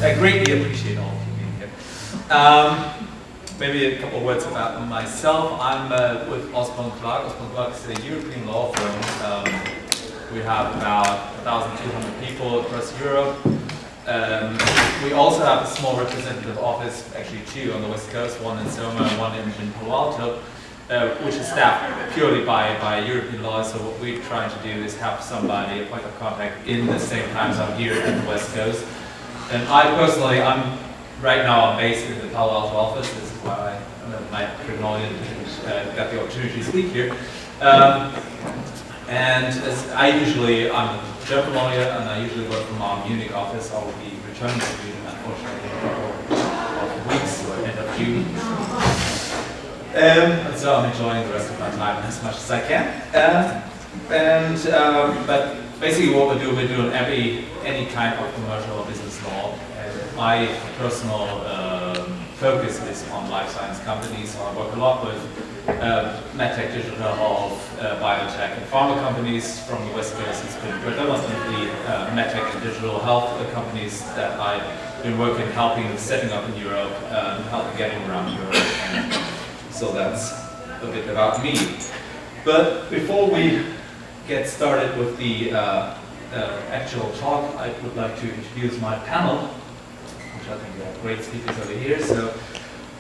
I greatly appreciate all of you being here. Maybe a couple of words about myself. I'm with Osborne Clarke. Osborne Clarke is a European law firm. We have about 1,200 people across Europe. We also have a small representative office, actually two on the West Coast, one in Soma and one in Palo Alto, which is staffed purely by European law. So what we're trying to do is have somebody, a point of contact in the same time zone here at the West Coast. And I personally, right now I'm based in the Palo Alto office. This is why my technology got the opportunity to speak here. And as I'm a German lawyer, and I usually work from our Munich office. I will be returning to Sweden, unfortunately, in a couple of weeks, or end of June. And so I'm enjoying the rest of my time as much as I can. But basically what we're doing any kind of commercial or business law. My personal focus is on life science companies, so I work a lot with medtech, digital health, biotech, and pharma companies from the West Coast. It's been predominantly medtech and digital health companies that I've been helping setting up in Europe, helping getting around Europe. And so that's a bit about me. But before we get started with the actual talk, I would like to introduce my panel, which I think we have great speakers over here. So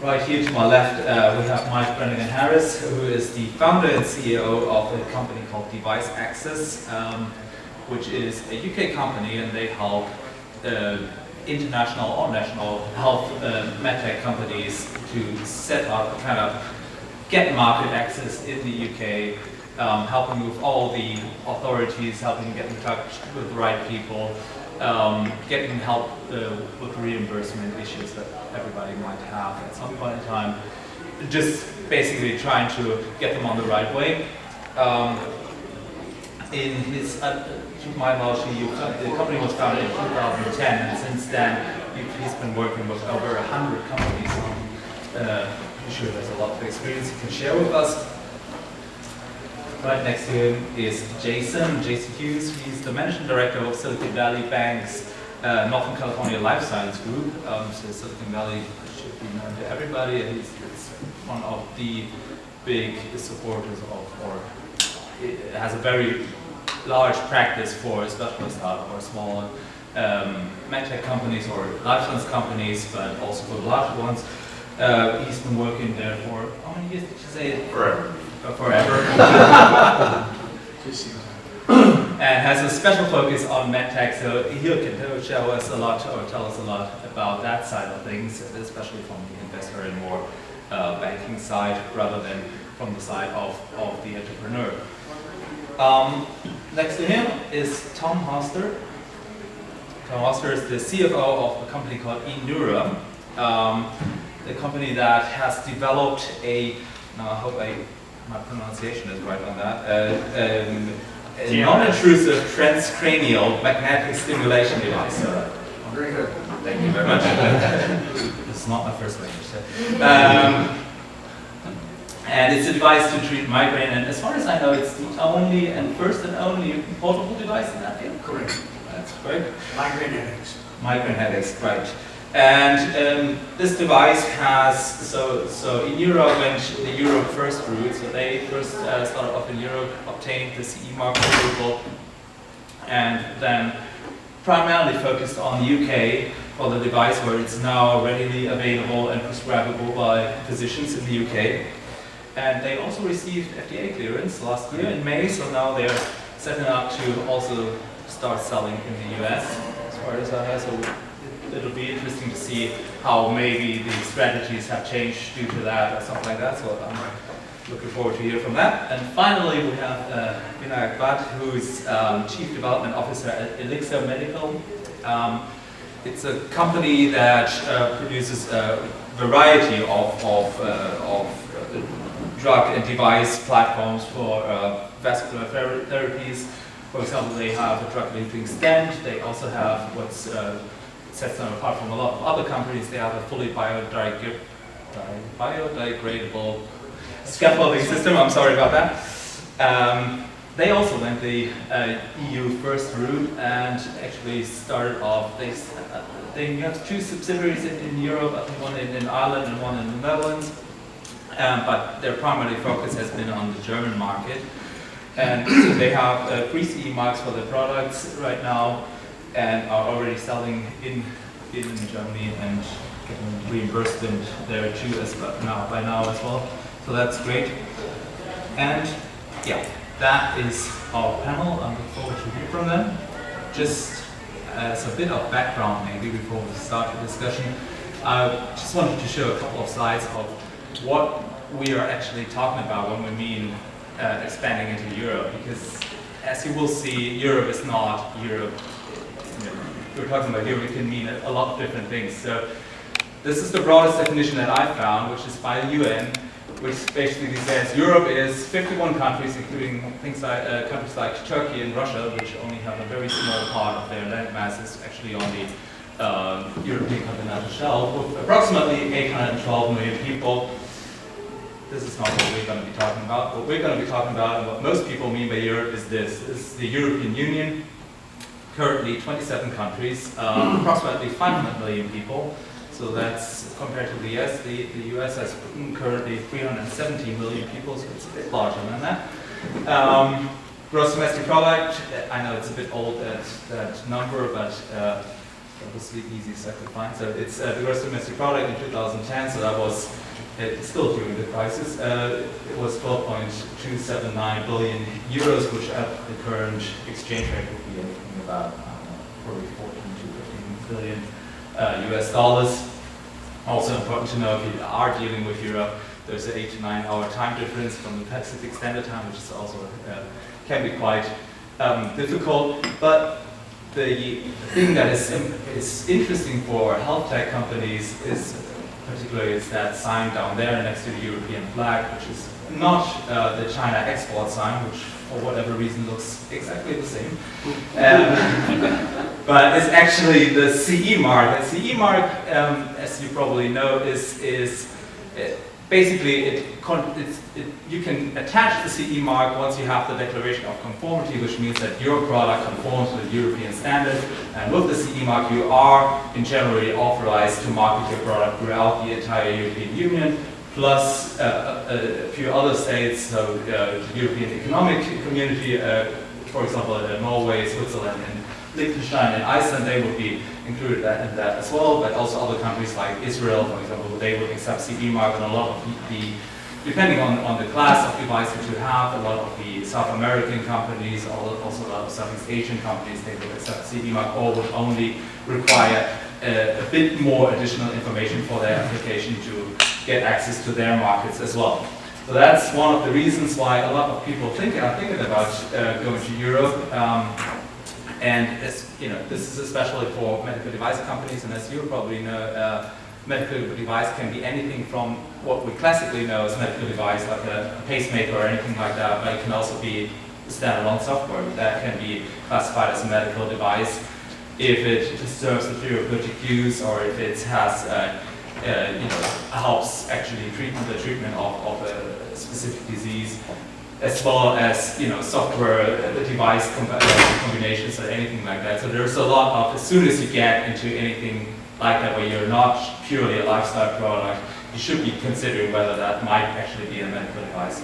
right here to my left, we have Branagan-Harris, who is the founder and CEO of a company called Device Access, which is a UK company, and they help international or national health medtech companies to set up, kind of get market access in the UK, helping with all the authorities, helping get in touch with the right people, getting help with reimbursement issues that everybody might have at some point in time, just basically trying to get them on the right way. In his, to my knowledge, the company was founded in 2010, and since then he's been working with over 100 companies. I'm sure there's a lot of experience he can share with us. Right next to him is Jason Hughes. He's the managing director of Silicon Valley Bank's Northern California Life Science Group. So Silicon Valley should be known to everybody. It's one of the big supporters of, or it has a very large practice for especially startup or small medtech companies or life science companies, but also for the large ones. He's been working there for, how many years did you say? Forever. And has a special focus on medtech, so he can show us a lot, or tell us a lot about that side of things, especially from the investor and more banking side, rather than from the side of the entrepreneur. Next to him is Tom Hoster. Tom Hoster is the CFO of a company called Eneura, a company that has developed a, now I hope my pronunciation is right on that, a non-intrusive transcranial magnetic stimulation device. Very good. Thank you very much. This is not my first language. And it's a device to treat migraine, and as far as I know, it's the only and first and only portable device in that field. Correct. That's correct. Migraine headaches. Migraine headaches, right. And this device has, so Eneura went the Europe first route, so they first started off in Europe, obtained the CE mark approval, and then primarily focused on the UK for the device, where it's now readily available and prescribable by physicians in the UK. And they also received FDA clearance last year in May, so now they're setting up to also start selling in the US, as far as I know. So it'll be interesting to see how maybe the strategies have changed due to that or something like that. So I'm looking forward to hear from that. And finally, we have Vinayak Bhat, who's Chief Development Officer at Elixir Medical. It's a company that produces a variety of drug and device platforms for vascular therapies. For example, they have a drug-eluting stent. They also have what sets them apart from a lot of other companies. They have a fully biodegradable scaffolding system. I'm sorry about that. They also went the EU first route and actually started off. They have two subsidiaries in Europe, I think one in Ireland and one in the Netherlands. But their primary focus has been on the German market. And so they have 3 CE marks for their products right now and are already selling in Germany and getting reimbursement there too by now as well. So that's great. And yeah, that is our panel. I look forward to hear from them. Just as a bit of background maybe before we start the discussion, I just wanted to show a couple of slides of what we are actually talking about when we mean expanding into Europe, because as you will see, Europe is not Europe. If we're talking about Europe, it can mean a lot of different things. So this is the broadest definition that I found, which is by the UN, which basically says Europe is 51 countries, including things like countries like Turkey and Russia, which only have a very small part of their land masses actually on the European continental shelf, with approximately 812 million people. This is not what we're going to be talking about. What we're going to be talking about and what most people mean by Europe is this. This is the European Union, currently 27 countries, approximately 500 million people. So that's compared to the US. The US has currently 370 million people, so it's a bit larger than that. Gross domestic product, I know it's a bit old, that number, but that was the easiest I could find. So it's the gross domestic product in 2010, so that was still during the crisis. It was 12.279 billion euros, which at the current exchange rate would be anything about probably 14 to 15 billion US dollars. Also important to know, if you are dealing with Europe, there's an 8 to 9 hour time difference from the Pacific Standard Time, which is also can be quite difficult. But the thing that is interesting for health tech companies is particularly is that sign down there next to the European flag, which is not the China export sign, which for whatever reason looks exactly the same. But it's actually the CE mark. And CE mark, as you probably know, is basically you can attach the CE mark once you have the declaration of conformity, which means that your product conforms with European standards. And with the CE mark, you are in general authorized to market your product throughout the entire European Union, plus a few other states, so the European Economic Community, for example, Norway, Switzerland, and Liechtenstein and Iceland, they would be included in that as well, but also other countries like Israel, for example, they would accept CE mark, and a lot of depending on the class of device that you have, a lot of the South American companies, also a lot of Southeast Asian companies, they would accept CE mark or would only require a bit more additional information for their application to get access to their markets as well. So that's one of the reasons why a lot of people are thinking about going to Europe. And as you know, this is especially for medical device companies, and as you probably know, medical device can be anything from what we classically know as medical device, like a pacemaker or anything like that, but it can also be standalone software that can be classified as a medical device if it serves a therapeutic use or if it has, helps actually the treatment of a specific disease, as well as software, the device combinations or anything like that. So there's a lot of, as soon as you get into anything like that where you're not purely a lifestyle product, you should be considering whether that might actually be a medical device.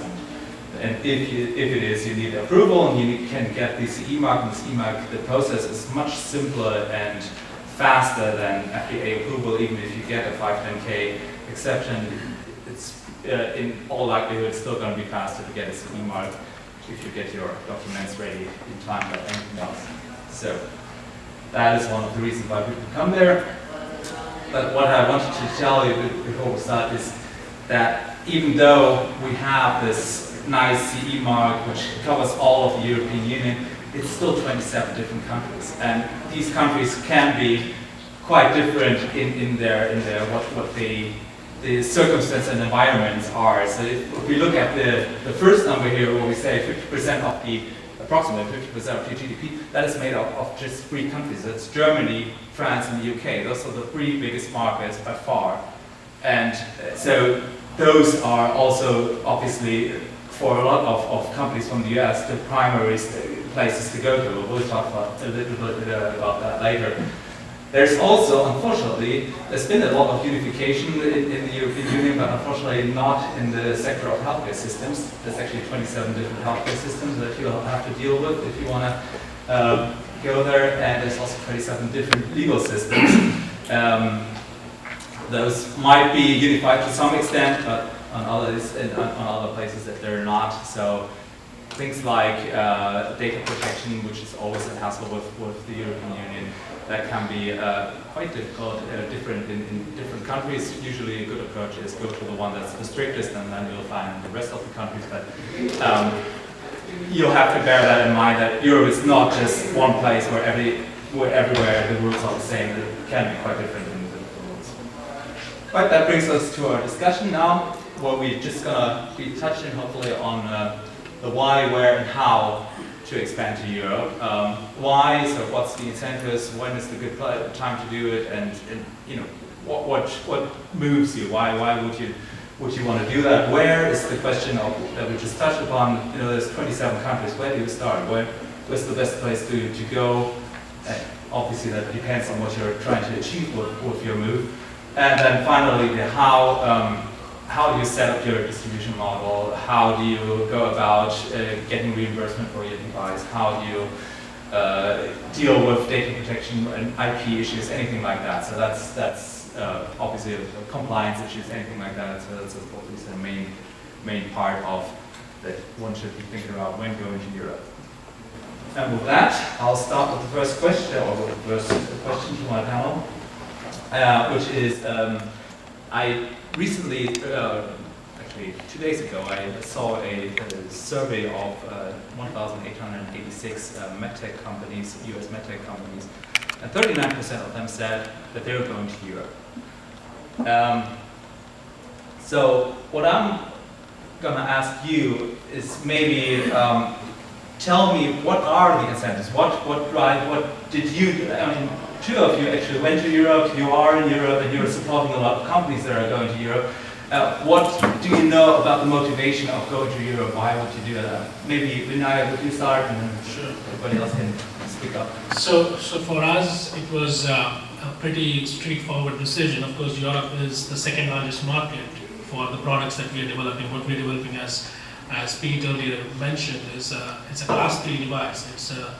And if it is, you need approval and you can get the CE mark. And the CE mark, the process is much simpler and faster than FDA approval. Even if you get a 510K exception, it's in all likelihood still going to be faster to get a CE mark if you get your documents ready in time than anything else. So that is one of the reasons why people come there. But what I wanted to tell you before we start is that even though we have this nice CE mark which covers all of the European Union, it's still 27 different countries, and these countries can be quite different in their what the circumstances and environments are. So if we look at the first number here, where we say 50% of the approximately 50% of the GDP, that is made up of just 3 countries. That's Germany, France, and the UK. Those are the 3 biggest markets by far, and so those are also obviously, for a lot of companies from the US, the primary places to go to. We'll talk about a little bit about that later. There's also, unfortunately, there's been a lot of unification in the European Union, but unfortunately not in the sector of healthcare systems. There's actually 27 different healthcare systems that you'll have to deal with if you want to go there, and there's also 27 different legal systems. Those might be unified to some extent, but on other places that they're not. So things like data protection, which is always a hassle with the European Union, that can be quite difficult, different in different countries. Usually a good approach is go to the one that's the strictest, and then you'll find the rest of the countries. But you'll have to bear that in mind, that Europe is not just one place where everywhere the rules are the same. It can be quite different in the rules. But that brings us to our discussion now, where we're just gonna be touching hopefully on the why, where, and how to expand to Europe. Why? So what's the incentives? When is the good time to do it? And you know, what moves you? Why would you want to do that? Where is the question of that we just touched upon? You know, there's 27 countries. Where do you start? Where's the best place to go? Obviously, that depends on what you're trying to achieve with your move. And then finally, the how do you set up your distribution model? How do you go about getting reimbursement for your device? How do you deal with data protection and IP issues, anything like that? So that's obviously compliance issues, anything like that. So that's obviously the main part of that one should be thinking about when going to Europe. And with that, I'll start with the first question, or the first question to my panel, which is I recently, actually 2 days ago, I saw a survey of 1,886 medtech companies, US medtech companies, and 39% of them said that they were going to Europe. So what I'm gonna ask you is maybe tell me, what are the incentives? What did you, I mean, 2 of you actually went to Europe, you are in Europe, and you're supporting a lot of companies that are going to Europe. What do you know about the motivation of going to Europe? Why would you do that? Maybe Vinayak, would you start, and then everybody else can speak up. So for us, it was a pretty straightforward decision. Of course, Europe is the 2nd largest market for the products that we are developing. What we're developing, as Piet earlier mentioned, is it's a class 3 device. It's a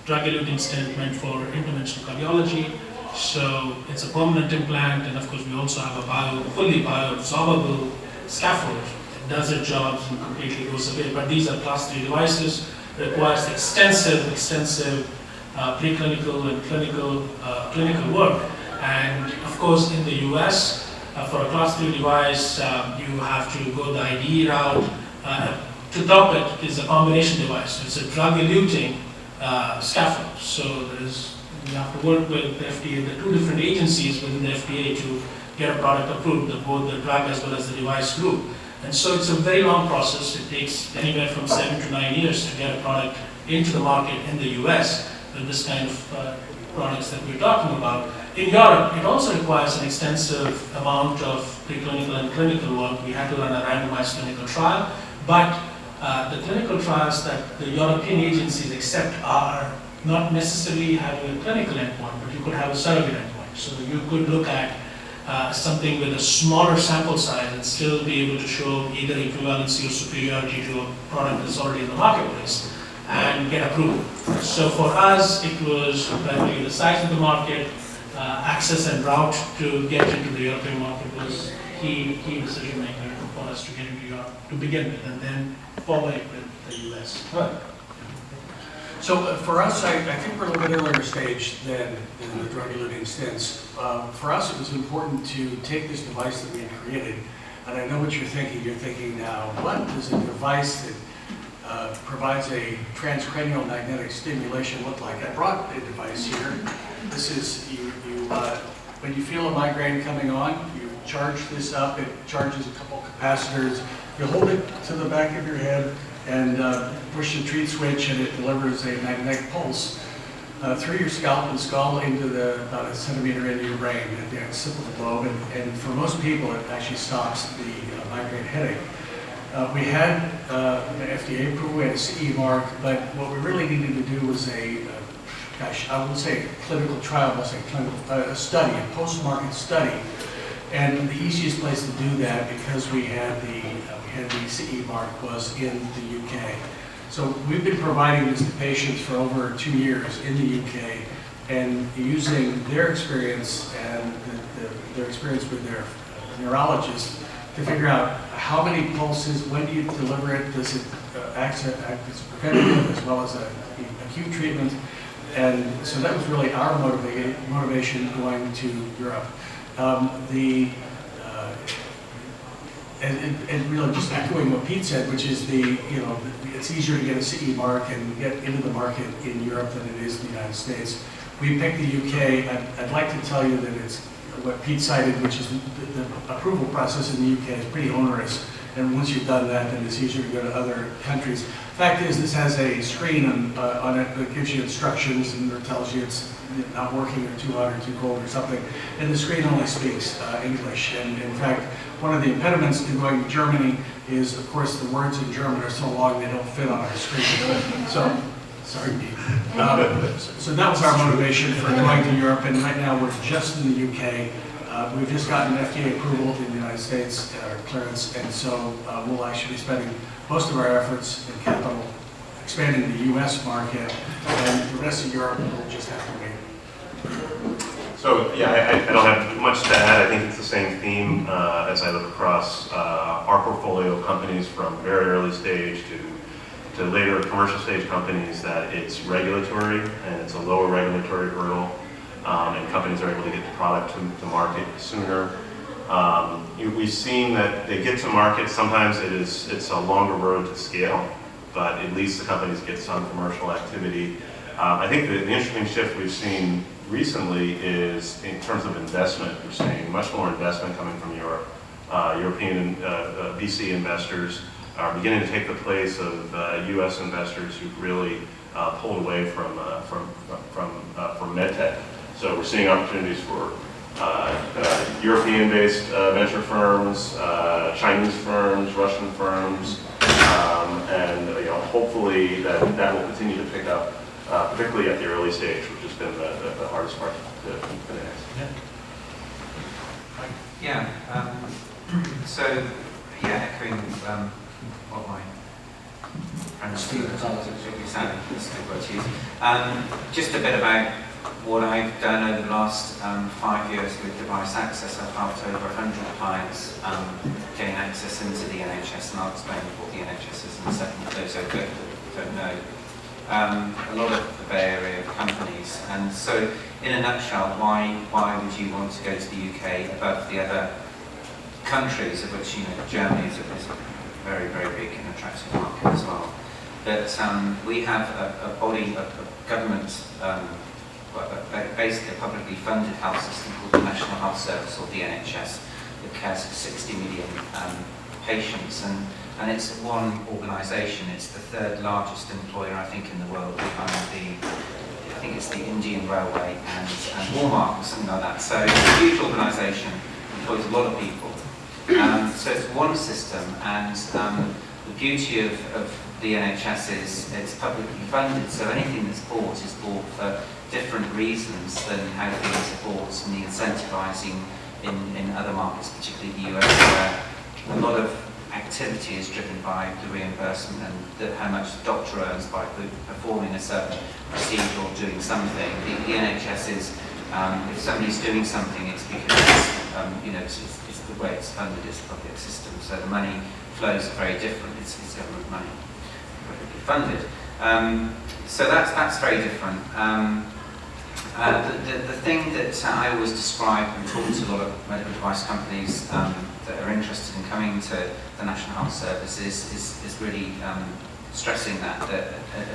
drug-eluting stent meant for interventional cardiology. So it's a permanent implant, and of course we also have a fully bioabsorbable scaffold. It does its jobs and completely goes away. But these are class 3 devices. Requires extensive preclinical and clinical work. And of course in the US, for a class 3 device, you have to go the IDE route. To top it is a combination device. It's a drug-eluting scaffold. So you have to work with the FDA, the 2 different agencies within the FDA to get a product approved, both the drug as well as the device group. And so it's a very long process. It takes anywhere from 7 to 9 years to get a product into the market in the US with this kind of products that we're talking about. In Europe, it also requires an extensive amount of preclinical and clinical work. We had to run a randomized clinical trial, but the clinical trials that the European agencies accept are not necessarily having a clinical endpoint, but you could have a surrogate endpoint. So you could look at something with a smaller sample size and still be able to show either equivalency or superiority to a product that's already in the marketplace and get approval. So for us, it was primarily the size of the market, access and route to get into the European market was key decision maker for us to get into Europe to begin with, and then follow it with the US. Right. So for us, I think we're a little bit earlier stage than the drug-eluting stents. For us, it was important to take this device that we had created, and I know what you're thinking. You're thinking now, what does a device that provides a transcranial magnetic stimulation look like? I brought a device here. This is, when you feel a migraine coming on, you charge this up. It charges a couple capacitors. You hold it to the back of your head and push the treat switch, and it delivers a magnetic pulse through your scalp and skull into about a centimeter into your brain at the occipital lobe. And for most people, it actually stops the migraine headache. We had an FDA approval, we had a CE mark, but what we really needed to do was I wouldn't say a clinical trial, but a study, a post-market study. And the easiest place to do that, because we had the CE mark, was in the UK. So we've been providing this to patients for over 2 years in the UK, and using their experience and their experience with their neurologist to figure out how many pulses, when do you deliver it, does it act as preventative as well as an acute treatment. And so that was really our motivation going to Europe. And really just echoing what Pete said, which is it's easier to get a CE mark and get into the market in Europe than it is in the United States. We picked the UK. I'd like to tell you that it's what Pete cited, which is the approval process in the UK is pretty onerous. And once you've done that, then it's easier to go to other countries. Fact is, this has a screen on it that gives you instructions and it tells you it's not working or too hot or too cold or something. And the screen only speaks English. And in fact, one of the impediments to going to Germany is, of course, the words in German are so long they don't fit on our screen. So, sorry, Pete. So that was our motivation for going to Europe. And right now, we're just in the UK. We've just gotten FDA approval in the United States, our clearance, and so we'll actually be spending most of our efforts in capital expanding the US market, and the rest of Europe will just have to wait. So yeah, I don't have much to add. I think it's the same theme as I look across our portfolio of companies from very early stage to later commercial stage companies, that it's regulatory and it's a lower regulatory hurdle. And companies are able to get the product to market sooner. We've seen that they get to market. Sometimes it's a longer road to scale, but at least the companies get some commercial activity. I think the interesting shift we've seen recently is in terms of investment. We're seeing much more investment coming from Europe. European VC investors are beginning to take the place of U.S. investors who've really pulled away from medtech. So we're seeing opportunities for European-based venture firms, Chinese firms, Russian firms, and hopefully that will continue to pick up, particularly at the early stage, which has been the hardest part to finance. Yeah. So echoing what my friend Steve was saying, just a bit about what I've done over the last 5 years with device access. I've helped over 100 clients gain access into the NHS, and I'll explain what the NHS is in a second for those who don't know. A lot of the Bay Area companies, and so in a nutshell, why would you want to go to the UK above the other countries, of which Germany is a very, very big and attractive market as well. But we have a body of government, basically a publicly funded health system called the National Health Service, or the NHS, that cares for 60 million patients, and it's one organisation. It's the third largest employer, I think, in the world, behind I think it's the Indian Railway and Walmart or something like that. So it's a huge organisation, employs a lot of people. So it's one system, and the beauty of the NHS is it's publicly funded, so anything that's bought is bought for different reasons than how things are bought, and the incentivising in other markets, particularly the US, where a lot of activity is driven by the reimbursement and how much the doctor earns by performing a certain procedure or doing something. The NHS is, if somebody's doing something, it's because it's the way it's funded, it's a public system, so the money flows are very different. It's government money, publicly funded. So that's very different. The thing that I always describe and talk to a lot of medical device companies that are interested in coming to the National Health Service is really stressing that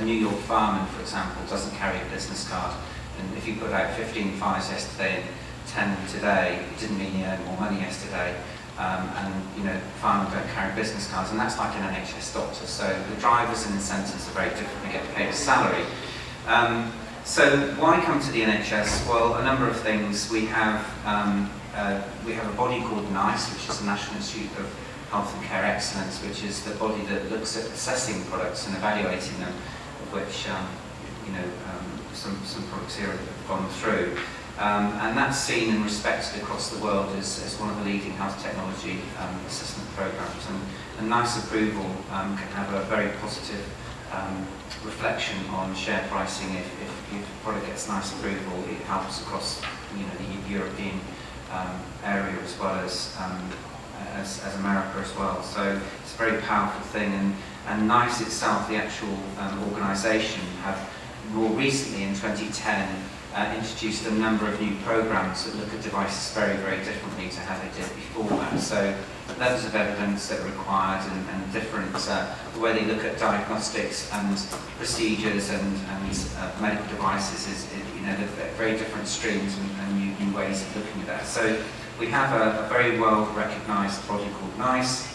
a New York fireman, for example, doesn't carry a business card. And if you put out 15 fires yesterday and 10 today, it didn't mean you earned more money yesterday. And firemen don't carry business cards, and that's like an NHS doctor. So the drivers and incentives are very different. They get paid a salary. So why come to the NHS? Well, a number of things. We have a body called NICE, which is the National Institute of Health and Care Excellence, which is the body that looks at assessing products and evaluating them, of which some products here have gone through. And that's seen and respected across the world as one of the leading health technology assessment programs. And NICE approval can have a very positive reflection on share pricing. If a product gets NICE approval, it helps across the European area as well as America as well. So it's a very powerful thing. And NICE itself, the actual organisation, have more recently in 2010 introduced a number of new programs that look at devices very, very differently to how they did before that. So levels of evidence that are required and different, the way they look at diagnostics and procedures and medical devices is very different streams and new ways of looking at that. So we have a very well recognised body called NICE.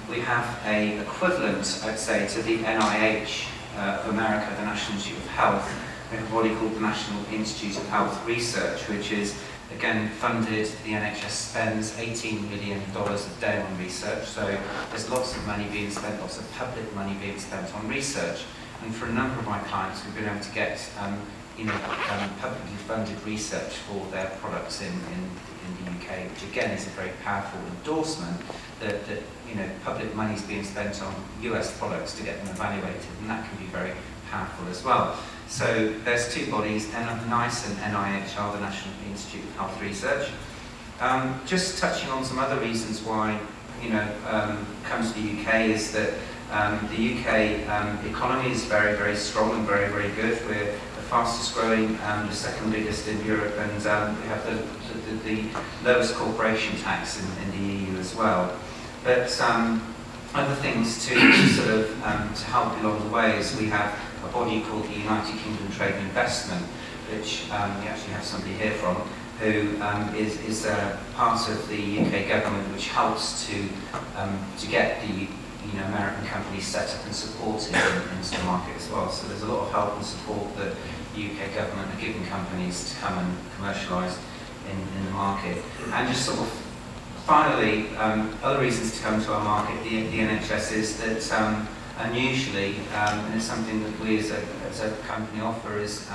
We have a equivalent, I'd say, to the NIH of America, the National Institute of Health. We have a body called the National Institute of Health Research, which is, again, funded. The NHS spends $18 million a day on research, so there's lots of money being spent, lots of public money being spent on research. And for a number of my clients, we've been able to get publicly funded research for their products in the UK, which again is a very powerful endorsement that public money is being spent on US products to get them evaluated, and that can be very powerful as well. So there's two bodies, NICE and NIH are the National Institute of Health Research. Just touching on some other reasons why comes to the UK is that the UK economy is very, very strong and very, very good. We're the fastest growing, the second biggest in Europe, and we have the lowest corporation tax in the EU as well. But other things to sort of to help along the way is we have a body called the United Kingdom Trade and Investment, which we actually have somebody here from, who is part of the UK government, which helps to get the American companies set up and supported into the market as well. So there's a lot of help and support that the UK government are giving companies to come and commercialise in the market. And just sort of finally, other reasons to come to our market, the NHS, is that unusually, and it's something that we as a company offer, is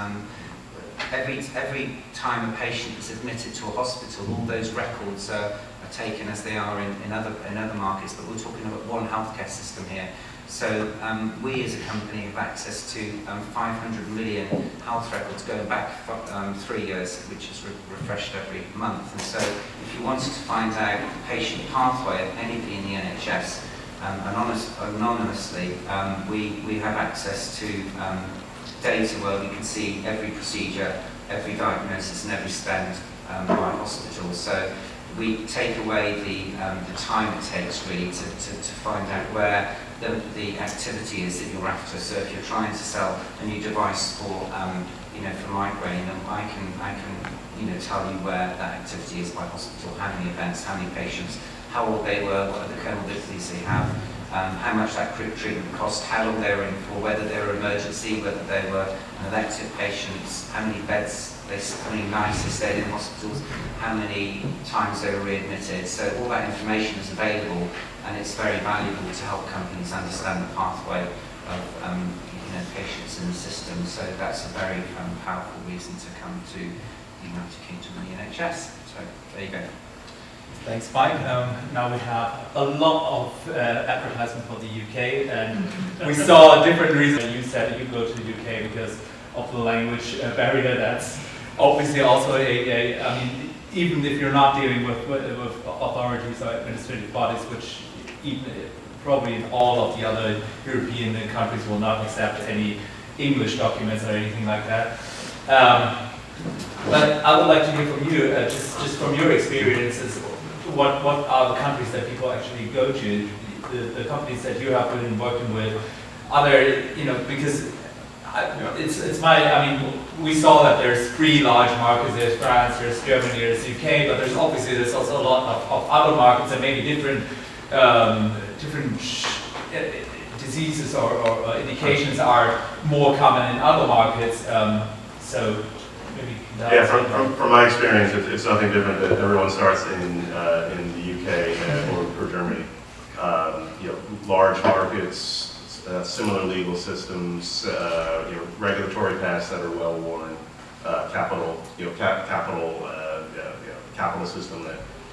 every time a patient is admitted to a hospital, all those records are taken as they are in other markets, but we're talking about one healthcare system here. So we as a company have access to 500 million health records going back 3 years, which is refreshed every month. And so if you wanted to find out the patient pathway of anybody in the NHS, anonymously, we have access to data where we can see every procedure, every diagnosis and every spend by hospital. So we take away the time it takes really to find out where the activity is that you're after. So if you're trying to sell a new device for for migraine, I can tell you where that activity is by hospital, how many events, how many patients, how old they were, what are the comorbidities they have, how much that treatment cost, how long they were in for, whether they were emergency, whether they were elective patients, how many beds, how many nights they stayed in hospitals, how many times they were readmitted. So all that information is available, and it's very valuable to help companies understand the pathway of patients in the system. So that's a very powerful reason to come to the United Kingdom and the NHS. So there you go. Thanks, Mike. Now we have a lot of advertisement for the UK, and we saw different reasons. You said you go to the UK because of the language barrier. That's obviously also I mean, even if you're not dealing with authorities or administrative bodies, which even probably in all of the other European countries will not accept any English documents or anything like that. But I would like to hear from you, just from your experiences, what are the countries that people actually go to, the companies that you have been working with? Are there, because we saw that there's 3 large markets, there's France, there's Germany, there's UK, but there's also a lot of other markets and maybe different diseases or indications are more common in other markets. So maybe yeah, from my experience, it's nothing different. That everyone starts in the UK or Germany. Large markets, similar legal systems, regulatory paths that are well worn, capital system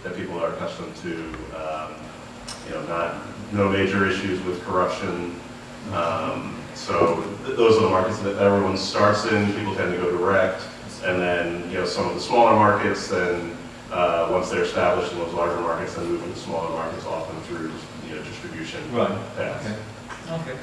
that people are accustomed to. No major issues with corruption. So those are the markets that everyone starts in. People tend to go direct, and then some of the smaller markets. Then once they're established in those larger markets, then move into smaller markets, often through distribution. Right. paths. Okay.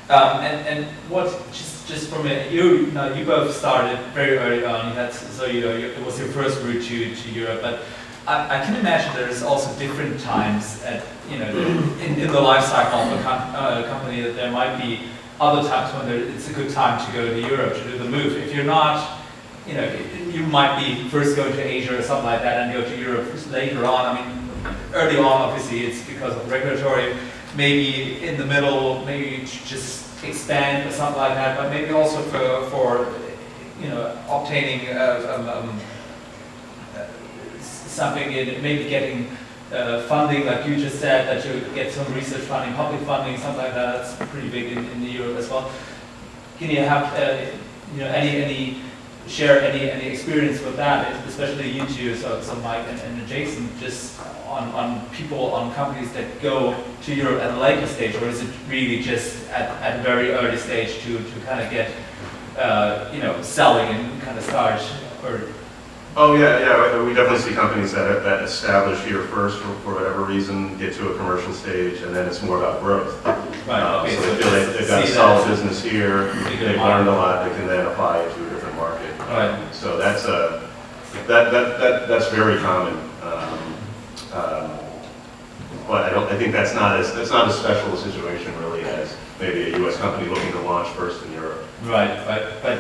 And what just from you both started very early on. It was your first route to Europe, but I can imagine there's also different times in the life cycle of a company that there might be other times when it's a good time to go to Europe to do the move. If you're not, you might be first going to Asia or something like that and go to Europe later on. Early on, obviously, it's because of regulatory. Maybe in the middle, maybe just expand or something like that. But maybe also for obtaining something in maybe getting funding, like you just said, that you get some research funding, public funding, something like that. That's pretty big in Europe as well. Can you have share any experience with that, especially you two, so Mike and Jason, just on people, on companies that go to Europe at a later stage, or is it really just at a very early stage to kind of get selling and kind of start? Or Oh yeah, we definitely see companies that establish here first for whatever reason, get to a commercial stage, and then it's more about growth. right, okay, So they feel they've got a solid business here, they've learned a lot, they can then apply it to a different market. Right. So that's very common. But I think that's not as special a situation really as maybe a U.S. company looking to launch first in Europe. Right. But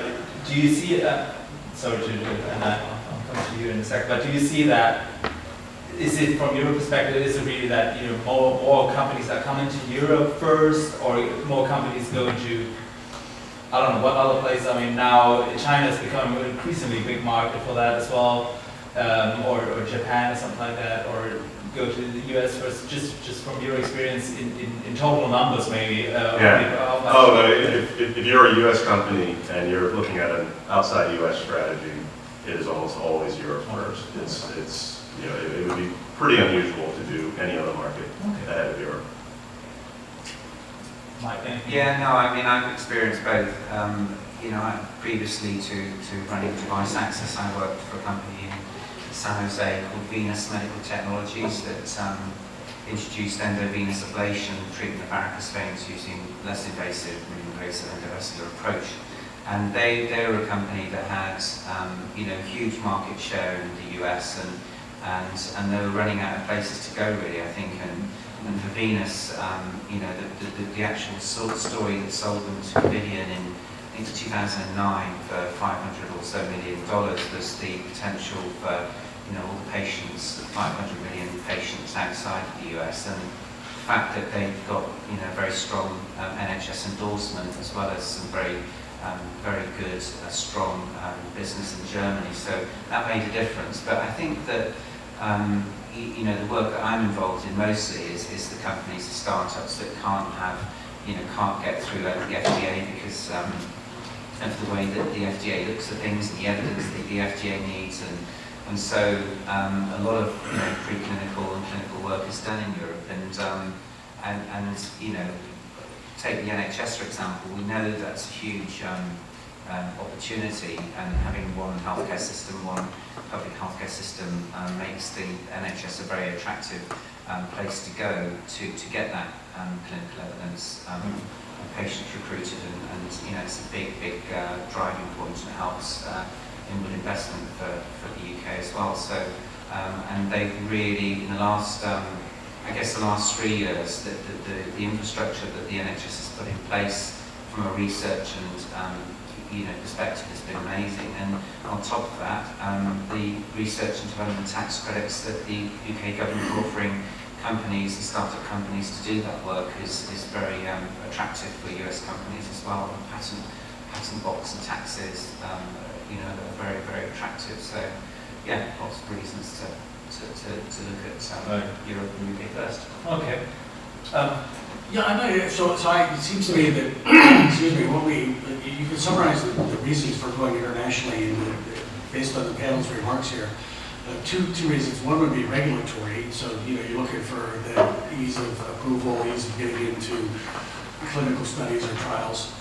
do you see sorry to and I'll come to you in a second. But do you see that? Is it from your perspective? Is it really that more companies are coming to Europe first, or more companies go to I don't know what other places? Now China is becoming an increasingly big market for that as well, or Japan or something like that, or go to the US first. Just from your experience in total numbers, maybe. If you're a U.S. company and you're looking at an outside U.S. strategy, it is almost always Europe first. It would be pretty unusual to do any other market ahead of Europe. Yeah, no, I've experienced both. Previously to running Device Access, I worked for a company in San Jose called Venus Medical Technologies that introduced endovenous ablation treatment of varicose veins using less invasive, invasive endovascular approach. And they were a company that had huge market share in the US, and they were running out of places to go really, I think. And for Venus, the actual story that sold them to Covidien in 2009 for $500 or so million was the potential for all the patients, 500 million patients outside of the US, and the fact that they've got very strong NHS endorsement as well as some very good, strong business in Germany. So that made a difference. But I think that the work that I'm involved in mostly is the companies, the startups that can't get through like the FDA because of the way that the FDA looks at things and the evidence that the FDA needs, and so a lot of preclinical and clinical work is done in Europe, and take the NHS for example. We know that's a huge opportunity, and having one healthcare system, one public healthcare system makes the NHS a very attractive place to go to get that clinical evidence, patients recruited, and it's a big driving point, and it helps inward investment for the UK as well. So and they've really, in the last I guess the last 3 years, the infrastructure that the NHS has put in place from a research and perspective has been amazing. And on top of that, the research and development tax credits that the UK government are offering companies and startup companies to do that work is very attractive for US companies as well. And patent box and taxes, that are very, very attractive. So yeah, lots of reasons to look at Europe and UK first. Okay. Yeah, I know. So it seems to me that, excuse me, you can summarize the reasons for going internationally based on the panel's remarks here. Two reasons. One would be regulatory. So, you're looking for the ease of approval, ease of getting into clinical studies or trials,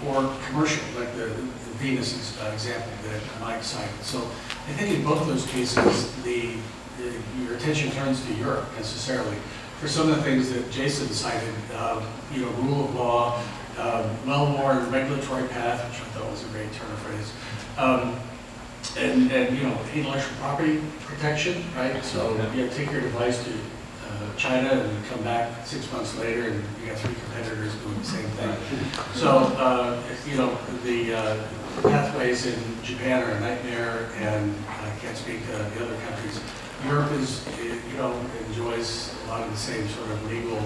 or commercial, like the Venus example that Mike cited. So I think in both of those cases, your attention turns to Europe necessarily. For some of the things that Jason cited, rule of law, well-worn regulatory path, which I thought was a great turn of phrase, and intellectual property protection, right? So take your device to China and come back 6 months later, and you got 3 competitors doing the same thing. So the pathways in Japan are a nightmare, and I can't speak to the other countries. Europe enjoys a lot of the same sort of legal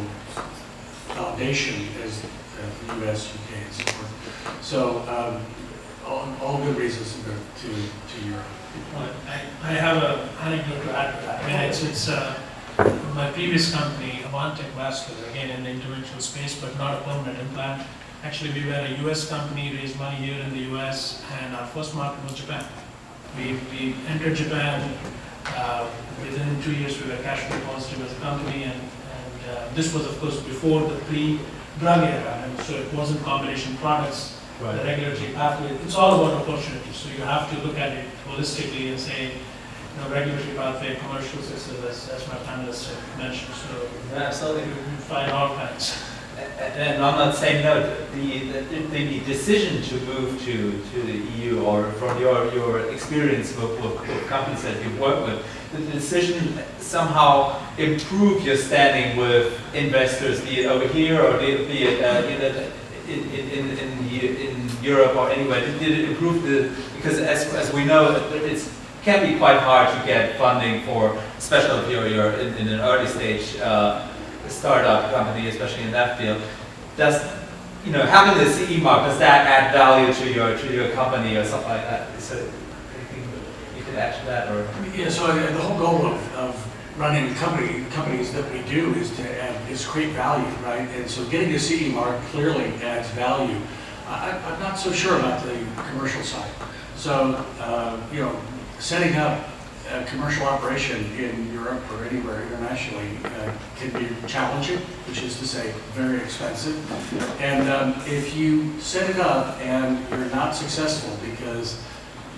foundation as the U.S., UK, and so forth. So all good reasons to go to Europe. I have an anecdote to add to that. I mean, it's my previous company, Avantec Vascular, again in the interventional space, but not a permanent implant. Actually, we were a U.S. company, raised money here in the U.S., and our first market was Japan. We entered Japan. Within 2 years, we were cash flow positive as a company, and this was, of course, before the pre-drug era, and so it wasn't combination products, right. The regulatory pathway. It's all about opportunities, so you have to look at it holistically and say, regulatory pathway, commercial success, as my panelists mentioned. So yeah, absolutely, you find all kinds. And on that same note, the decision to move to the EU, or from your experience with companies that you've worked with, the decision somehow improve your standing with investors, be it over here or be it in Europe or anywhere. Did it improve because as we know, it can be quite hard to get funding for, especially if you're in an early stage startup company, especially in that field. Does having the CE mark, does that add value to your company or something like that? Is there anything you could add to that, or? Yeah. So the whole goal of running companies that we do is to create value, right? And so getting the CE mark clearly adds value. I'm not so sure about the commercial side. So setting up a commercial operation in Europe or anywhere internationally can be challenging, which is to say very expensive. And if you set it up and you're not successful because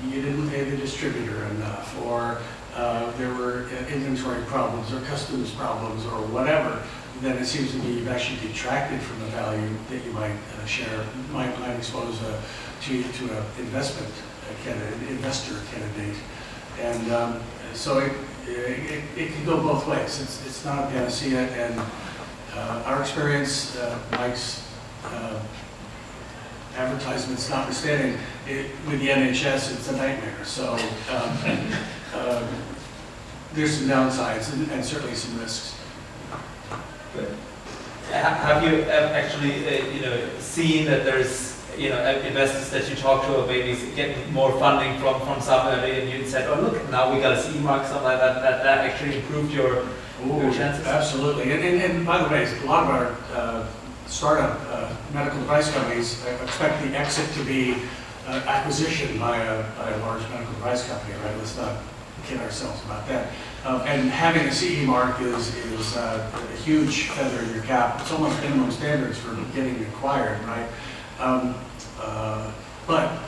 you didn't pay the distributor enough, or there were inventory problems or customs problems or whatever, then it seems to me you've actually detracted from the value that you might might expose to an investor candidate. And so it can go both ways. It's not a panacea, and our experience, Mike's advertisements notwithstanding, with the NHS, it's a nightmare. So there's some downsides and certainly some risks. Good. Have you actually seen that there's investors that you talk to, or maybe get more funding from somebody, and you said, oh look, now we got a CE mark, something like that, that actually improved your chances? Absolutely. And by the way, a lot of our startup medical device companies expect the exit to be acquisition by a large medical device company, right? Let's not kid ourselves about that. And having a CE mark is a huge feather in your cap. It's almost minimum standards for getting acquired, right? But,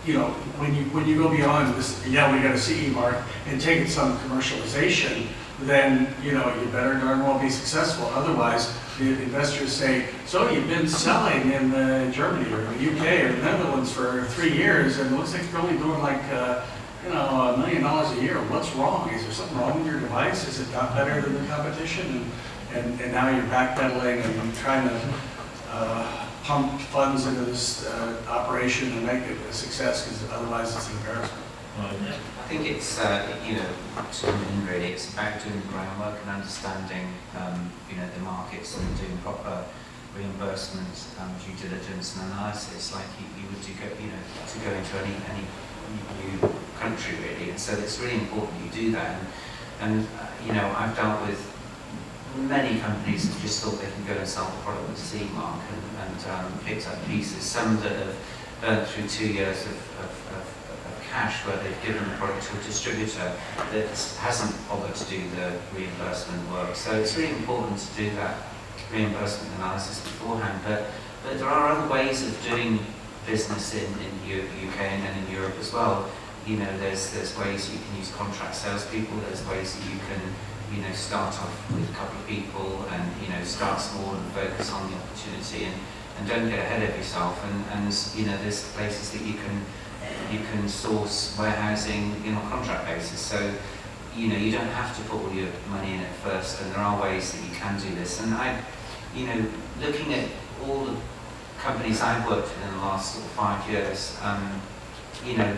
you know, when you go beyond this, yeah, we got a CE mark and take it some commercialization, then, you know, you better darn well be successful. Otherwise, the investors say, so you've been selling in Germany or the UK or the Netherlands for 3 years, and it looks like you're only doing like, you know, $1 million a year. What's wrong? Is there something wrong with your device? Is it not better than the competition? And now you're backpedaling and trying to pump funds into this operation and make it a success, because otherwise it's an embarrassment. I think it's, you know, to me really, it's about doing the groundwork and understanding, you know, the markets and doing proper reimbursement, due diligence and analysis, like you would do, you know, to go into any new country really. And so it's really important you do that. And you know, I've dealt with many companies that just thought they can go and sell the product with a CE mark and picked up pieces. Some that have burnt through 2 years of cash where they've given the product to a distributor that hasn't bothered to do the reimbursement work. So it's really important to do that reimbursement analysis beforehand. But there are other ways of doing business in the UK and then in Europe as well. You know, there's ways you can use contract salespeople. There's ways that you can, you know, start off with a couple of people and, you know, start small and focus on the opportunity and don't get ahead of yourself. And you know, there's places that you can source warehousing, you know, contract basis. So, you know, you don't have to put all your money in it first, and there are ways that you can do this. And you know, looking at all the companies I've worked with in the last sort of 5 years, you know,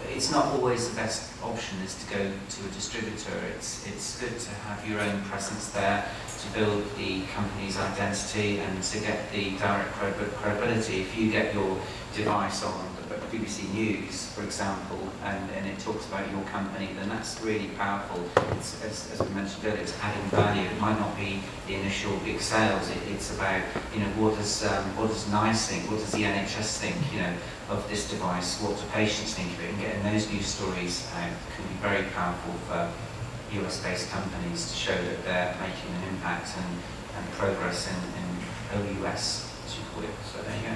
it's not always the best option is to go to a distributor. It's good to have your own presence there, to build the company's identity and to get the direct credibility. If you get your device on the BBC News, for example, and it talks about your company, then that's really powerful. It's, as we mentioned earlier, it's adding value. It might not be the initial big sales. It's about, you know, what does NICE think? What does the NHS think? You know, of this device. What do patients think of it? And getting those news stories out can be very powerful for US-based companies to show that they're making an impact and progress in OUS, as you call it. So there you go.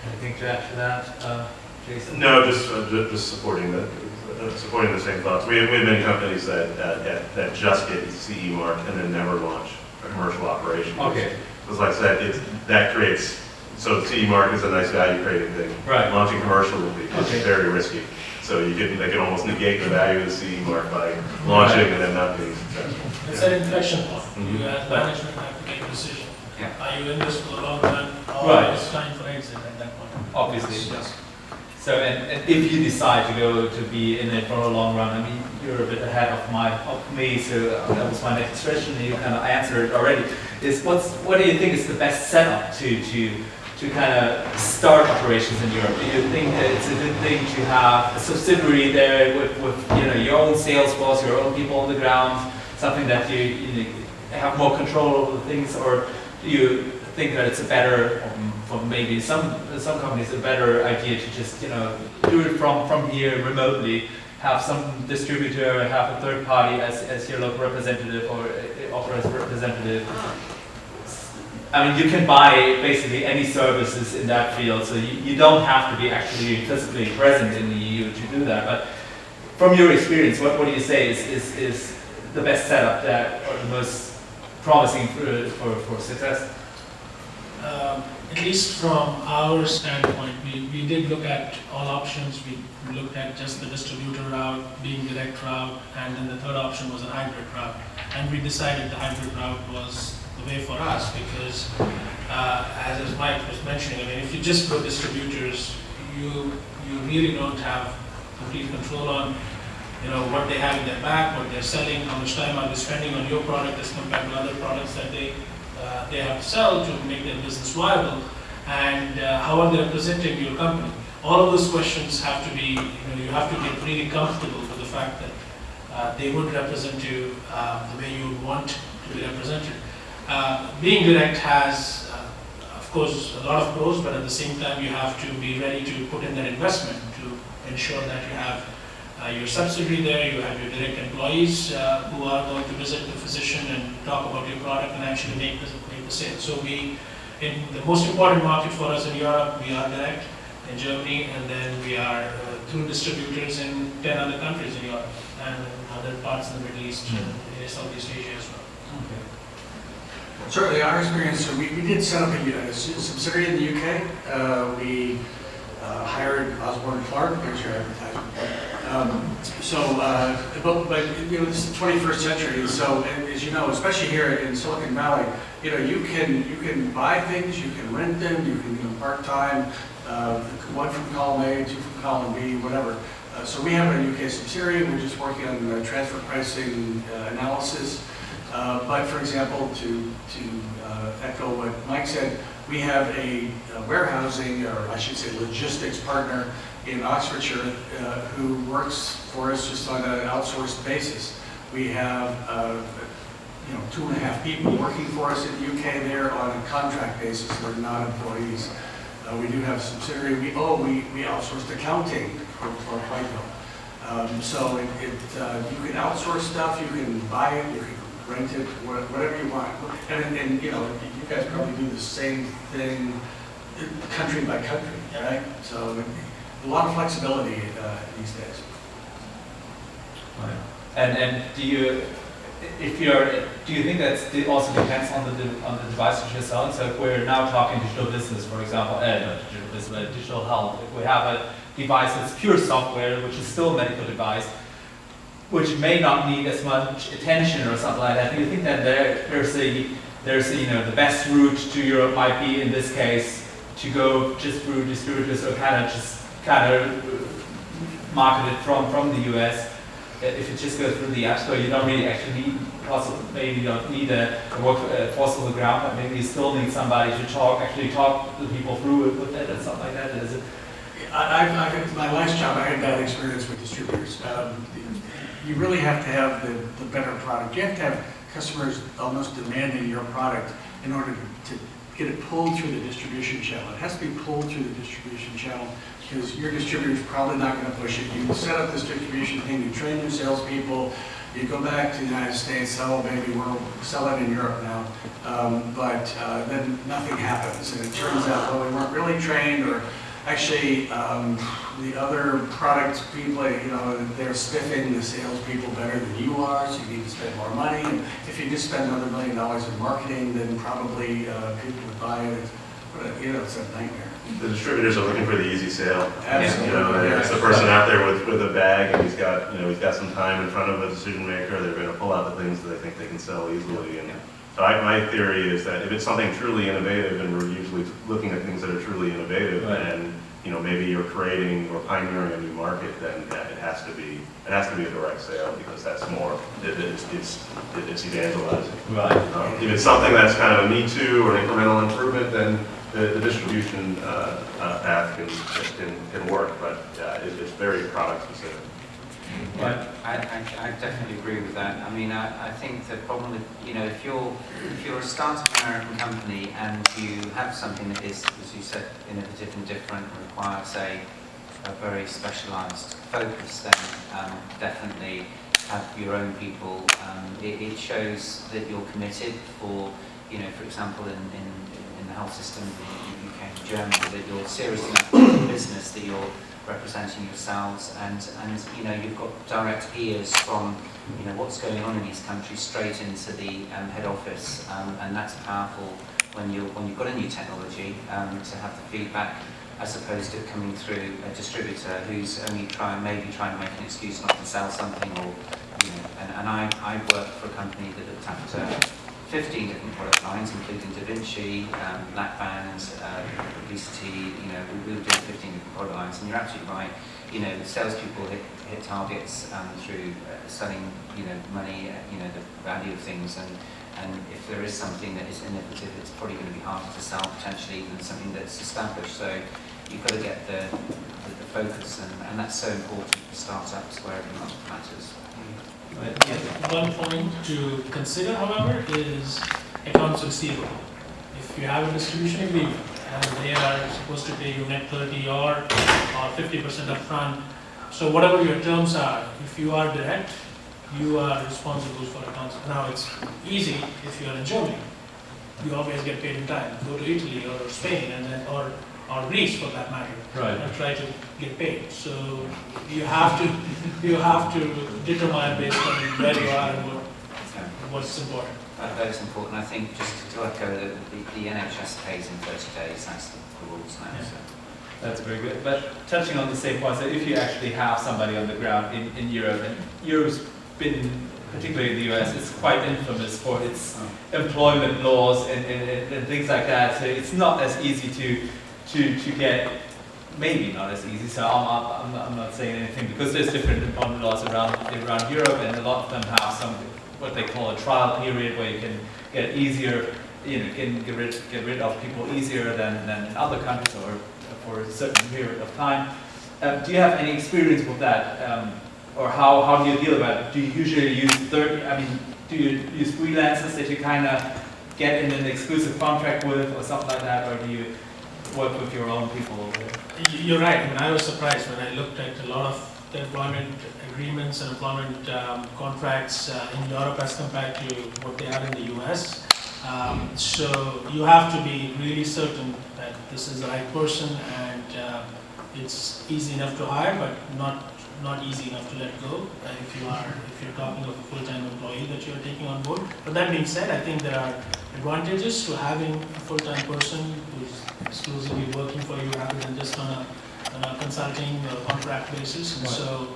Anything to add to that, Jason? No, just supporting the same thoughts. We have many companies that just get CE mark and then never launch a commercial operation. Okay. Because like I said, that creates, so CE mark is a nice value creating thing. Right. Launching commercial will be very risky. So they can almost negate the value of the CE mark by launching and then not being successful. It's an inflection point. You as management have to make a decision. Yeah. Are you in this for the long run, or Right. it's time for exit at that point? Obviously. Yes. So, and if you decide to go to be in it for a long run, I mean, you're a bit ahead of me, so that was my next question, and you kind of answered it already, is what do you think is the best setup to kind of start operations in Europe? Do you think that it's a good thing to have a subsidiary there with you know, your own sales force, your own people on the ground, something that you have more control over things, or do you think that it's a better, for maybe some companies, a better idea to just, you know, do it from here remotely, have some distributor, have a third party as your local representative or authorized representative? I mean, you can buy basically any services in that field, so you don't have to be actually physically present in the EU to do that. But from your experience, what do you say is the best setup that, or the most promising for success? At least from our standpoint, we did look at all options. We looked at just the distributor route, being direct route, and then the third option was a hybrid route. And we decided the hybrid route was the way for us because, as Mike was mentioning, I mean, if you just go distributors, you really don't have complete control on, you know, what they have in their back, what they're selling, how much time are they spending on your product as compared to other products that they have to sell to make their business viable, and how are they representing your company. All of those questions have to be, you have to get really comfortable with the fact that they would represent you the way you would want to be represented. Being direct has, of course, a lot of pros, but at the same time you have to be ready to put in that investment to ensure that you have your subsidiary there, you have your direct employees who are going to visit the physician and talk about your product and actually make the sale. So the most important market for us in Europe, we are direct, in Germany, and then we are through distributors in 10 other countries in Europe and in other parts of the Middle East and in Southeast Asia as well. Certainly, our experience, so we did set up a subsidiary in the UK. We hired Osborne and Clarke, there's your advertisement. But you know, this is the 21st century, so as you know, especially here in Silicon Valley, you know, you can buy things, you can rent them, you can do them part-time, one from column A, two from column B, whatever. So we have a UK subsidiary, we're just working on transfer pricing analysis. But for example, to echo what Mike said, we have a warehousing, or I should say logistics partner in Oxfordshire who works for us just on an outsourced basis. We have 2.5 people working for us in the UK there on a contract basis. They're not employees. We do have a subsidiary. We outsourced accounting for Whiteville. So you can outsource stuff, you can buy it, you can rent it, whatever you want. And you know, you guys probably do the same thing country by country, right? So a lot of flexibility these days. Right. And do you think that also depends on the device that you're selling? So if we're now talking digital business, for example, not digital business, but digital health, if we have a device that's pure software, which is still a medical device, which may not need as much attention or something like that, do you think that there's the best route to Europe might be in this case to go just through distributors, or kind of market it from the US? If it just goes through the App Store, you don't really actually need, maybe you don't need a force on the ground, but maybe you still need somebody to actually talk the people through it with it and something like that. Is it? My last job, I had bad experience with distributors. You really have to have the better product. You have to have customers almost demanding your product in order to get it pulled through the distribution channel. It has to be pulled through the distribution channel because your distributor is probably not going to push it. You set up this distribution thing, you train your salespeople, you go back to the United States, oh baby, we'll sell it in Europe now, but then nothing happens, and it turns out, well, we weren't really trained, or actually the other product people, you know, they're spiffing the salespeople better than you are, so you need to spend more money. And if you just spend another $1 million in marketing, then probably people would buy it. But you know, it's a nightmare. The distributors are looking for the easy sale. Absolutely. You know, it's the person out there with a bag, and he's got some time in front of a decision maker. They're going to pull out the things that they think they can sell easily. And so my theory is that if it's something truly innovative, and we're usually looking at things that are truly innovative, right, and you know, maybe you're creating or pioneering a new market, then it has to be a direct sale, because that's more, it's evangelizing. Right. If it's something that's kind of a me too or an incremental improvement, then the distribution path can work, but it's very product specific. Yeah, I definitely agree with that. I mean, I think the problem with, you know, if you're a startup American company and you have something that is, as you said, innovative and different, requires say a very specialised focus, then definitely have your own people. It shows that you're committed for, you know, for example, in the health system in the UK and Germany, that you're serious enough about the business, that you're representing yourselves, and you know, you've got direct ears from, you know, what's going on in these countries straight into the head office, and that's powerful when you've got a new technology, to have the feedback, as opposed to coming through a distributor who's only maybe trying to make an excuse not to sell something, or you know. And I worked for a company that looked after 15 different product lines, including Da Vinci, lap bands, obesity. You know, we were doing 15 different product lines, and you're absolutely right. You know, the salespeople hit targets through selling, you know, money, you know, the value of things, and if there is something that is innovative, it's probably going to be harder to sell potentially than something that's established. So you've got to get the focus, and that's so important for startups where every month matters. One point to consider, however, is accounts receivable. If you have a distribution agreement and they are supposed to pay you net 30 or 50% up front, so whatever your terms are, if you are direct, you are responsible for accounts. Now it's easy if you are in Germany. You always get paid in time. Go to Italy or Spain, and then, or or Greece for that matter, Right. and try to get paid. So you have to determine based on where you are and what's important. That's important. I think just to echo that the NHS pays in 30 days. That's the rules now. Yeah. So. That's very good. But touching on the same point, so if you actually have somebody on the ground in Europe, and Europe's been, particularly in the US, it's quite infamous for its employment laws and things like that. So it's not as easy to get, maybe not as easy. So I'm not saying anything, because there's different employment laws around Europe, and a lot of them have some what they call a trial period where you can get easier, can get rid of people easier than in other countries or for a certain period of time. Do you have any experience with that, or how do you deal with it? Do you usually use do you use freelancers that you kind of get in an exclusive contract with, or something like that, or do you work with your own people over there? You're right. I mean, I was surprised when I looked at a lot of the employment agreements and employment contracts in Europe as compared to what they are in the US. So you have to be really certain that this is the right person, and it's easy enough to hire, but not easy enough to let go if you're talking of a full-time employee that you're taking on board. But that being said, I think there are advantages to having a full-time person who's exclusively working for you rather than just on a consulting or contract basis. And Right. so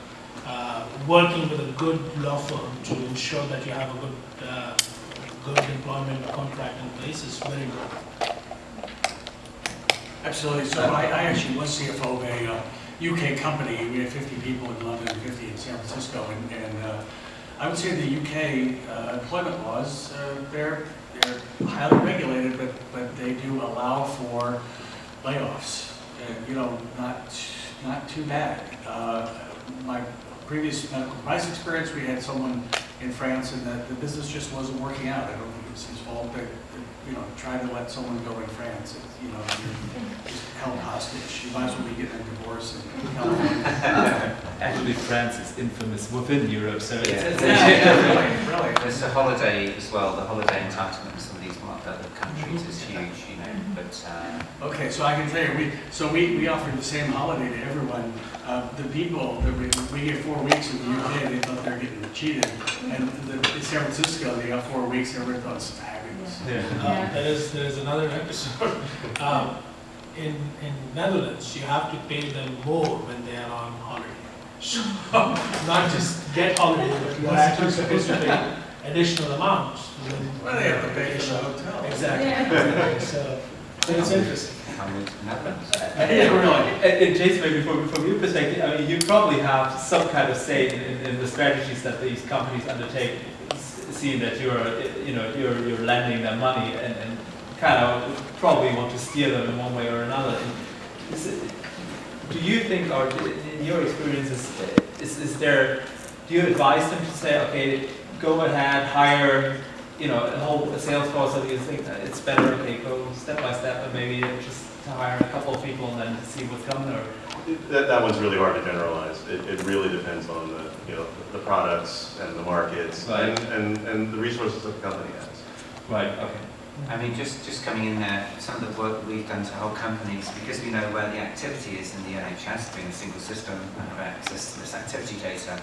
working with a good law firm to ensure that you have a good employment contract in place is very important. Absolutely. So I actually was CFO of a UK company. We had 50 people in London and 50 in San Francisco. And I would say the UK employment laws, they're highly regulated, but they do allow for layoffs. Not too bad. My previous medical device experience, we had someone in France, and the business just wasn't working out. I don't think it was his fault that trying to let someone go in France, you're just held hostage. You might as well be getting a divorce in California. Actually, France is infamous within Europe, so it's Really. There's a holiday as well. The holiday entitlement in some of these other countries is huge, But Okay, so I can tell you, we offered the same holiday to everyone. The people that we get 4 weeks in the UK, they thought they were getting cheated, and in San Francisco they got 4 weeks. Everyone thought it was fabulous. yeah. There is another episode. In Netherlands, you have to pay them more when they are on holiday. So not just get holiday, but you are actually supposed to pay additional amounts. Well, they have to pay for the hotel. Exactly. So it's interesting. And Jason, maybe from your perspective, I mean, you probably have some kind of say in the strategies that these companies undertake, seeing that you're lending them money and kind of probably want to steer them in one way or another. Do you think, or in your experiences, do you advise them to say, okay, go ahead, hire, a whole sales force, or do you think that it's better, okay, go step by step, and maybe just to hire a couple of people and then see what's coming, or? That one's really hard to generalize. It really depends on the products and the markets, Right. and the resources that the company has. Right, okay. I mean, just coming in there, some of the work that we've done to help companies, because we know where the activity is in the NHS, being a single system and have access to this activity data,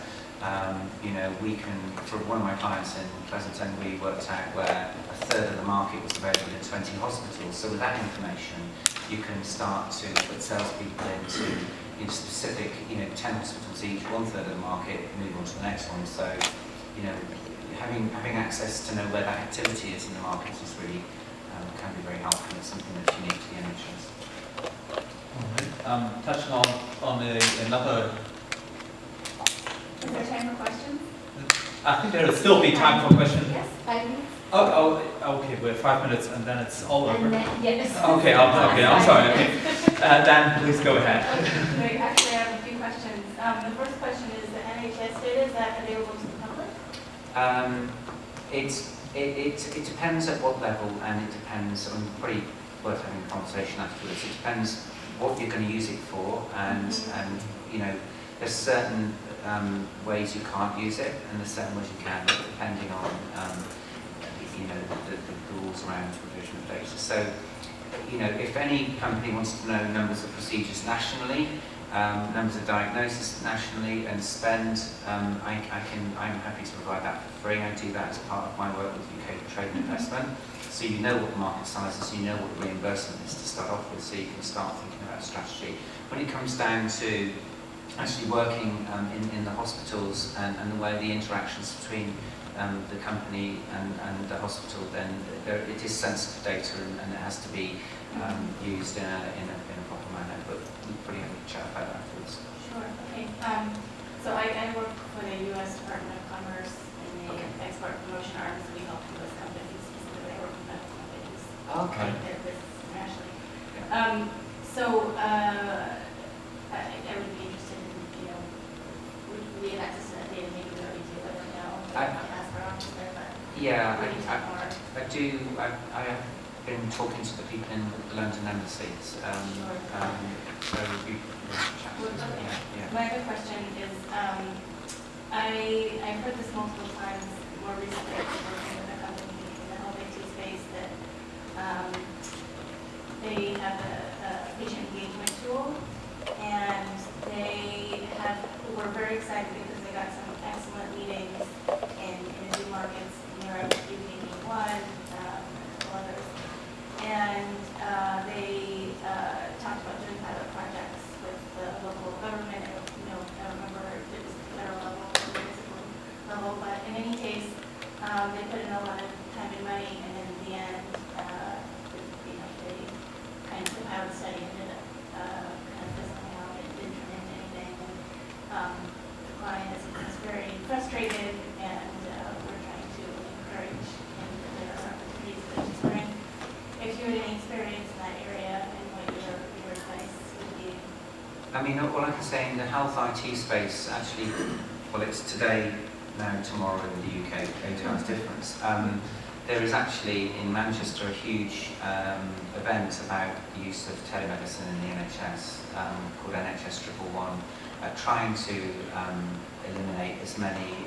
we can, for one of my clients in Pleasanton, we worked out where a third of the market was available in 20 hospitals. So with that information, you can start to put salespeople into specific, 10 hospitals each, 1/3 of the market, move on to the next one. So, having access to know where that activity is in the market is really can be very helpful. It's something that's unique to the NHS. Touching on another. Is there time for questions? I think there will still be time for questions. Yes, 5 minutes. Okay, we're 5 minutes and then it's all over. And then, yes. Okay, I'm sorry. Okay, Dan, please go ahead. Wait, actually, I have a few questions. The first question is, the NHS data, is that available to the public? It depends at what level, and it depends, probably worth having a conversation afterwards. It depends what you're going to use it for, and there's certain ways you can't use it, and there's certain ways you can, depending on the rules around provision of data. So if any company wants to know numbers of procedures nationally, numbers of diagnosis nationally, and spend, I'm happy to provide that for free. I do that as part of my work with UK Trade and Investment. So you know what the market size is, you know what the reimbursement is to start off with, so you can start thinking about strategy. When it comes down to actually working in the hospitals and the way the interactions between the company and the hospital, then it is sensitive data and it has to be used in a proper manner, but we'll probably have a chat about that afterwards. Sure, okay. So I work for the U.S. Department of Commerce in the export promotion arm, so we help U.S. companies, specifically I work with medical companies. Okay. Their business internationally. I would be interested in, would we have access to that data? Maybe we already do, I don't know. I can ask our office there, but Yeah, we can talk more. I do. I have been talking to the people in the London embassies. So we chat to them. Okay. Yeah. My other question is, I've heard this multiple times more recently working with a company in the health IT space that they have a patient engagement tool, and they were very excited because they got some excellent meetings in a few markets in Europe, UK being one, others. And they talked about doing pilot projects with the local government. I remember it was federal level, municipal level, but in any case, they put in a lot of time and money, and in the end, they kind of the pilot study ended up kind of fizzling out. It didn't turn into anything, and the client is very frustrated, and we're trying to encourage him that there are opportunities. But just wondering if you had any experience in that area and what your advice would be. I mean, all I can say in the health IT space, actually, well, it's today, now, tomorrow in the UK, 8 hours difference. There is actually in Manchester a huge event about the use of telemedicine in the NHS called NHS 111, trying to eliminate as many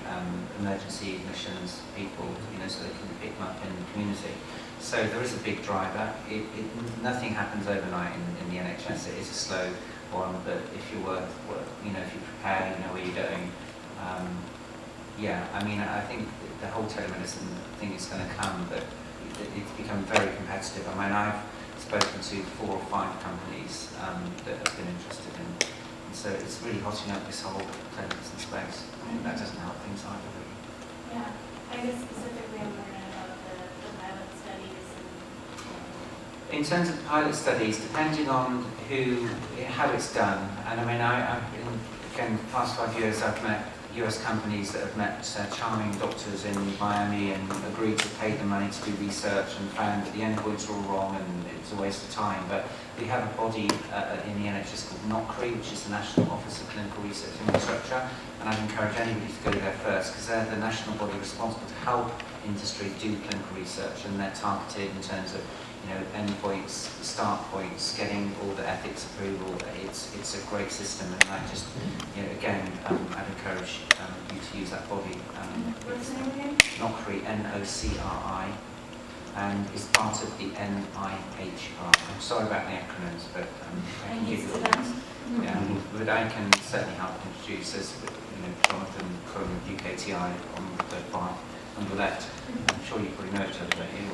emergency admissions people, so they can pick them up in the community. So there is a big driver. Nothing happens overnight in the NHS. It is a slow one, but if you work, if you prepare, you know where you're going. I mean, I think the whole telemedicine thing is going to come, but it's become very competitive. I mean, I've spoken to 4 or 5 companies that have been interested in, and so it's really hotting up this whole telemedicine space. I mean, that doesn't help things either, really. Yeah, I guess specifically I'm wondering about the pilot studies. In terms of pilot studies, depending on how it's done, and I mean, again, the past 5 years I've met US companies that have met charming doctors in Miami and agreed to pay the money to do research and found that the endpoints are all wrong and it's a waste of time. But we have a body in the NHS called NOCRI, which is the National Office of Clinical Research Infrastructure, and I'd encourage anybody to go there first because they're the national body responsible to help industry do clinical research, and they're targeted in terms of endpoints, start points, getting all the ethics approval. It's a great system, and I just, again, I'd encourage you to use that body. What's the name again? NOCRI, N-O-C-R-I, and is part of the NIHR. I'm sorry about the acronyms, but I can give you the Yeah, but I can certainly help introduce us, Jonathan from UKTI on the far on the left. I'm sure you probably know each other, don't you?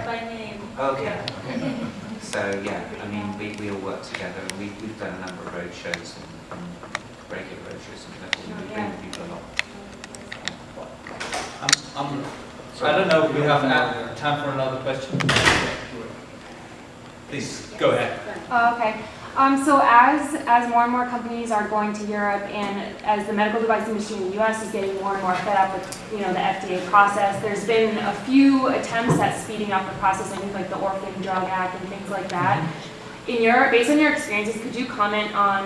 By name. Okay. Yeah. Okay. So yeah, I mean, we all work together, and we've done a number of road shows and regular road shows, and we bring people along. I don't know if we have time for another question. Please, go ahead. Okay. So as more and more companies are going to Europe, and as the medical device industry in the U.S. is getting more and more fed up with the FDA process, there's been a few attempts at speeding up the process. I think like the Orphan Drug Act and things like that. Based on your experiences, could you comment on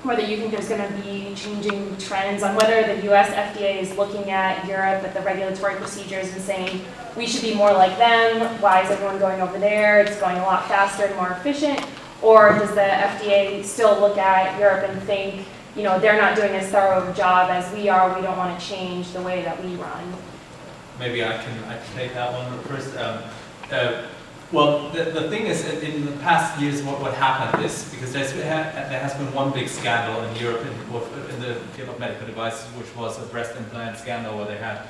whether you think there's going to be changing trends on whether the U.S. FDA is looking at Europe at the regulatory procedures and saying we should be more like them? Why is everyone going over there? It's going a lot faster and more efficient. Or does the FDA still look at Europe and think, they're not doing as thorough a job as we are, we don't want to change the way that we run? Maybe I can take that one first. Well, the thing is, in the past years, what happened is, because there has been one big scandal in Europe in the field of medical devices, which was a breast implant scandal where they had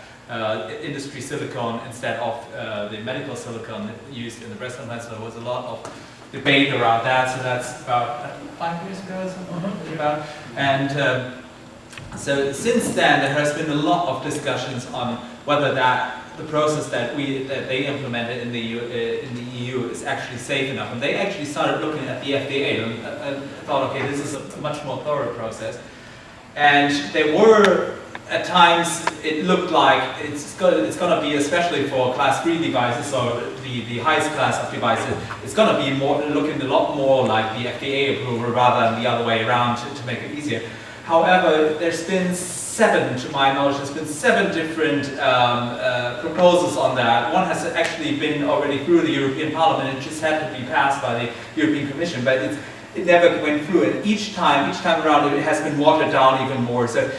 industry silicone instead of the medical silicone used in the breast implants. So there was a lot of debate around that. So that's about 5 years ago or something about. And so since then, there has been a lot of discussions on whether the process that they implemented in the EU is actually safe enough, and they actually started looking at the FDA and thought, okay, this is a much more thorough process. And there were at times it looked like it's going to be, especially for class 3 devices, so the highest class of devices, it's going to be looking a lot more like the FDA approval rather than the other way around to make it easier. However, there's been to my knowledge, there's been 7 different proposals on that. One has actually been already through the European Parliament. It just had to be passed by the European Commission, but it never went through. And each time around, it has been watered down even more. So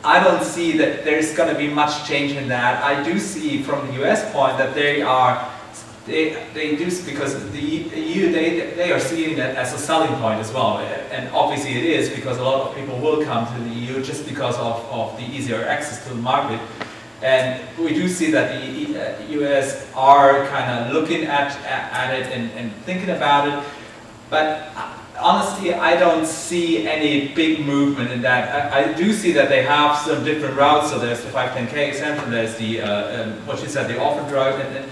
I don't see that there's going to be much change in that. I do see from the US point that they do, because the EU, they are seeing that as a selling point as well. And obviously it is, because a lot of people will come to the EU just because of the easier access to the market. And we do see that the US are kind of looking at it and thinking about it. But honestly, I don't see any big movement in that. I do see that they have some different routes. So there's the 510K exemption, there's the, what you said, the orphan drug, and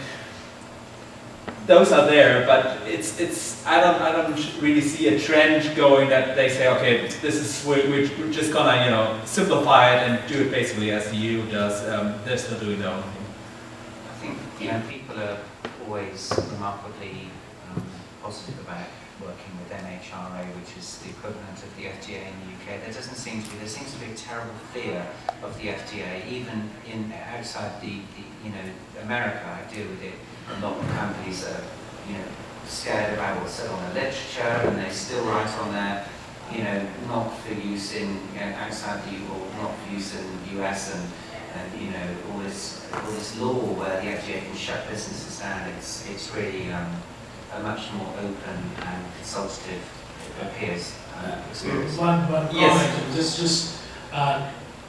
those are there, but I don't really see a trend going that they say, okay, we're just gonna simplify it and do it basically as the EU does. They're still doing their own thing. I think people are always remarkably positive about working with MHRA, which is the equivalent of the FDA in the UK. There seems to be a terrible fear of the FDA, even outside the America. I deal with it. A lot of companies are, scared about what's said on the literature, and they still write on there, not for use in outside the EU, or not for use in the US, and all this law where the FDA can shut businesses down. It's really a much more open and consultative, it appears, experience. One comment.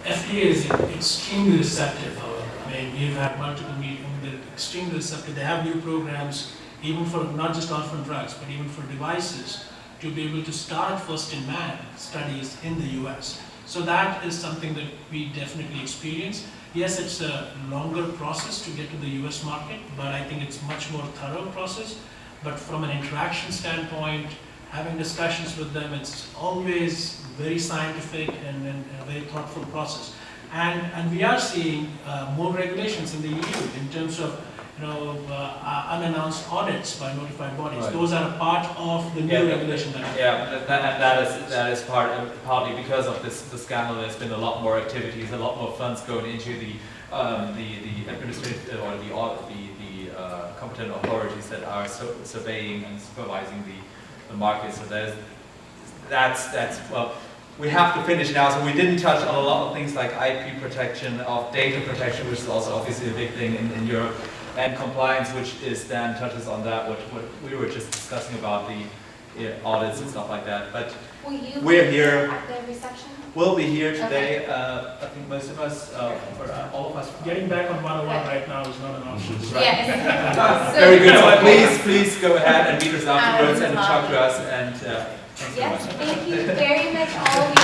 FDA is extremely receptive, however. I mean, we've had multiple meetings. They're extremely receptive. They have new programs, even for not just orphan drugs, but even for devices, to be able to start first-in-man studies in the US. So that is something that we definitely experience. Yes, it's a longer process to get to the US market, but I think it's much more thorough process. But from an interaction standpoint, having discussions with them, it's always very scientific and a very thoughtful process. And we are seeing more regulations in the EU in terms of unannounced audits by notified bodies. Right. Those are a part of the new regulation. That is partly because of the scandal. There's been a lot more activities, a lot more funds going into the administrative or the competent authorities that are surveying and supervising the market. So that's well. We have to finish now, so we didn't touch on a lot of things like IP protection, of data protection, which is also obviously a big thing in Europe, and compliance, which touches on that, what we were just discussing about the audits and stuff like that. But we're here. At the reception? We'll be here today. I think most of us, or all of us. Getting back on 101 right now is not an option. Right. Yes. Very good. So please go ahead and meet us afterwards and talk to us. And yes, thank you very much, all of you.